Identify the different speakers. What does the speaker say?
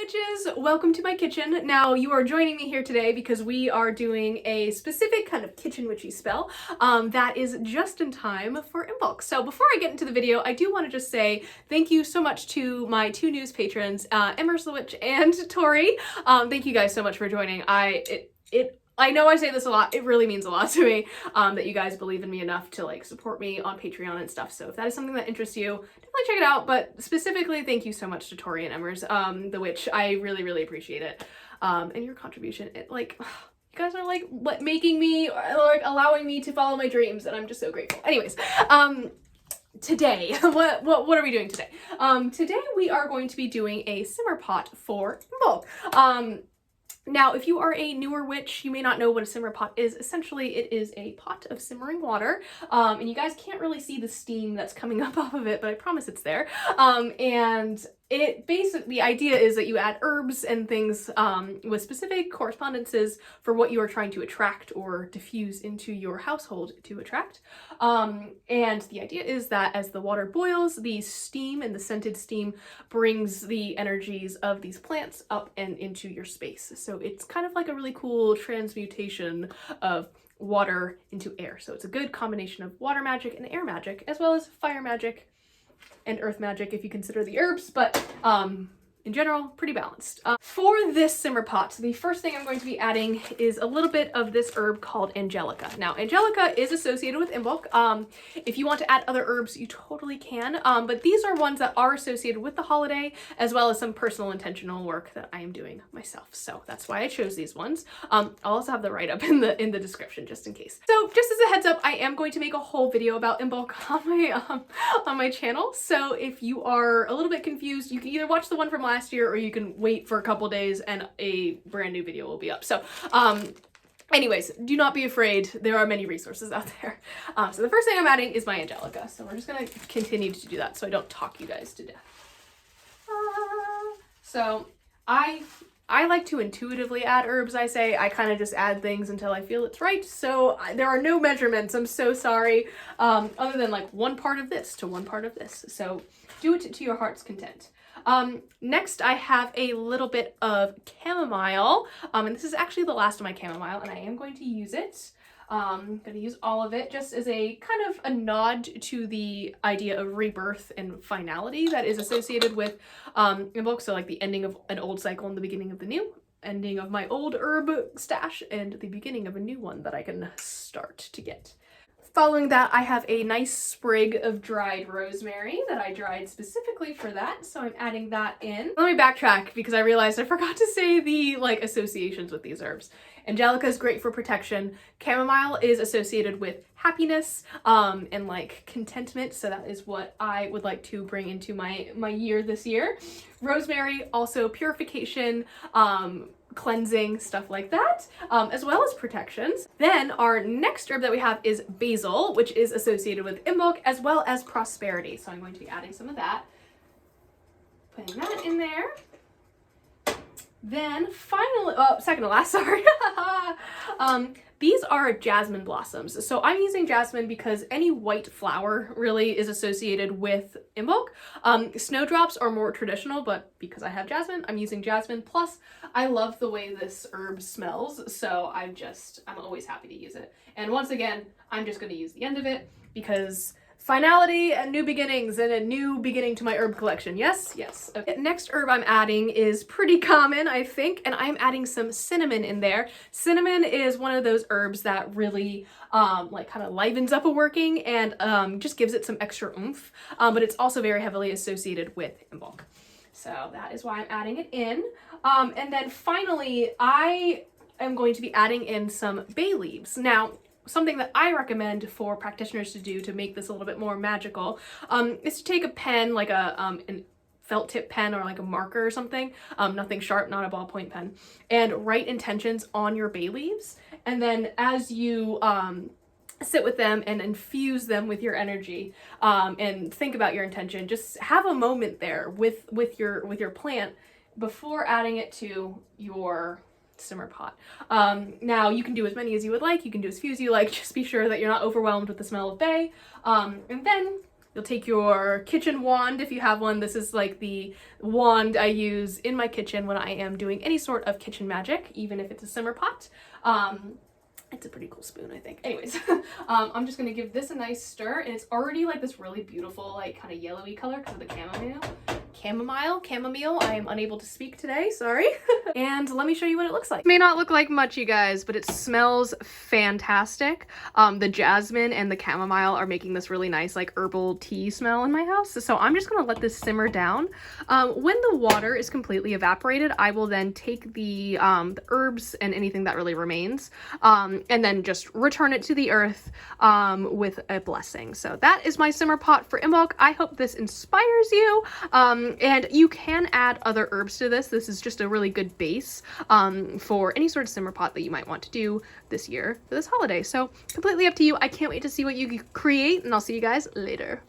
Speaker 1: witches, welcome to my kitchen. Now you are joining me here today because we are doing a specific kind of kitchen witchy spell that is just in time for Imbolc. So before I get into the video, I do want to just say thank you so much to my two news patrons, Emmers the Witch and Tori. Thank you guys so much for joining. I know I say this a lot, it really means a lot to me that you guys believe in me enough to like support me on Patreon and stuff. So if that is something that interests you, definitely check it out. But specifically, thank you so much to Tori and Emmers, the Witch. I really, really appreciate it. And your contribution, you guys are like making me, like allowing me to follow my dreams, and I'm just so grateful. Anyways, today, what are we doing today? Today we are going to be doing a simmer pot for Imbolc. Now, if you are a newer witch, you may not know what a simmer pot is. Essentially, it is a pot of simmering water, and you guys can't really see the steam that's coming up off of it, but I promise it's there. And it basically, the idea is that you add herbs and things with specific correspondences for what you are trying to attract or diffuse into your household to attract. And the idea is that as the water boils, the steam and the scented steam brings the energies of these plants up and into your space. So it's kind of like a really cool transmutation of water into air. So it's a good combination of water magic and air magic, as well as fire magic and earth magic if you consider the herbs, but in general, pretty balanced. For this simmer pot, the first thing I'm going to be adding is a little bit of this herb called Angelica. Now, Angelica is associated with Imbolc. If you want to add other herbs, you totally can, but these are ones that are associated with the holiday, as well as some personal intentional work that I am doing myself. So that's why I chose these ones. I'll also have the write-up in the description, just in case. So just as a heads up, I am going to make a whole video about Imbolc on my channel. So if you are a little bit confused, you can either watch the one from last year or you can wait for a couple days and a brand new video will be up. So anyways, do not be afraid. There are many resources out there. So the first thing I'm adding is my Angelica. So we're just gonna continue to do that so I don't talk you guys to death. So I like to intuitively add herbs, I say. I kind of just add things until I feel it's right. So there are no measurements, I'm so sorry, other than like one part of this to one part of this. So do it to your heart's content. Next I have a little bit of chamomile, and this is actually the last of my chamomile, and I am going to use it. I'm going to use all of it just as a kind of a nod to the idea of rebirth and finality that is associated with Imbolc. So like the ending of an old cycle and the beginning of the new, ending of my old herb stash and the beginning of a new one that I can start to get. Following that, I have a nice sprig of dried rosemary that I dried specifically for that, so I'm adding that in. Let me backtrack because I realized I forgot to say the associations with these herbs. Angelica is great for protection. Chamomile is associated with happiness and contentment, so that is what I would like to bring into my year this year. Rosemary, also purification, cleansing, stuff like that, as well as protections. Then our next herb that we have is Basil, which is associated with Imbolc as well as prosperity. So I'm going to be adding some of that, putting that in there. Then finally, second to last, sorry. These are jasmine blossoms. So I'm using jasmine because any white flower really is associated with Imbolc. Snowdrops are more traditional, but because I have jasmine, I'm using jasmine. Plus, I love the way this herb smells, so I'm always happy to use it. And once again, I'm just going to use the end of it because finality and new beginnings and a new beginning to my herb collection. Yes, yes. Okay. Next herb I'm adding is pretty common, I think, and I'm adding some cinnamon in there. Cinnamon is one of those herbs that really kind of livens up a working and just gives it some extra oomph, but it's also very heavily associated with Imbolc. So that is why I'm adding it in. And then finally, I am going to be adding in some bay leaves. Now, something that I recommend for practitioners to do to make this a little bit more magical is to take a pen, like an felt tip pen or like a marker or something, nothing sharp, not a ballpoint pen, and write intentions on your bay leaves. And then as you sit with them and infuse them with your energy and think about your intention, just have a moment there with your plant before adding it to your simmer pot. Now you can do as many as you would like, you can do as few as you like, just be sure that you're not overwhelmed with the smell of bay, and then You'll take your kitchen wand if you have one. This is like the wand I use in my kitchen when I am doing any sort of kitchen magic, even if it's a simmer pot. It's a pretty cool spoon, I think. Anyways, I'm just gonna give this a nice stir, and it's already like this really beautiful, like kind of yellowy color because of the chamomile. I am unable to speak today, sorry. And let me show you what it looks like. It may not look like much, you guys, but it smells fantastic. The jasmine and the chamomile are making this really nice like herbal tea smell in my house. So I'm just gonna let this simmer down. When the water is completely evaporated, I will then take the herbs and anything that really remains, and then just return it to the earth with a blessing. So that is my simmer pot for Imbolc. I hope this inspires you. And you can add other herbs to this. This is just a really good base for any sort of simmer pot that you might want to do this year for this holiday. So completely up to you. I can't wait to see what you create, and I'll see you guys later.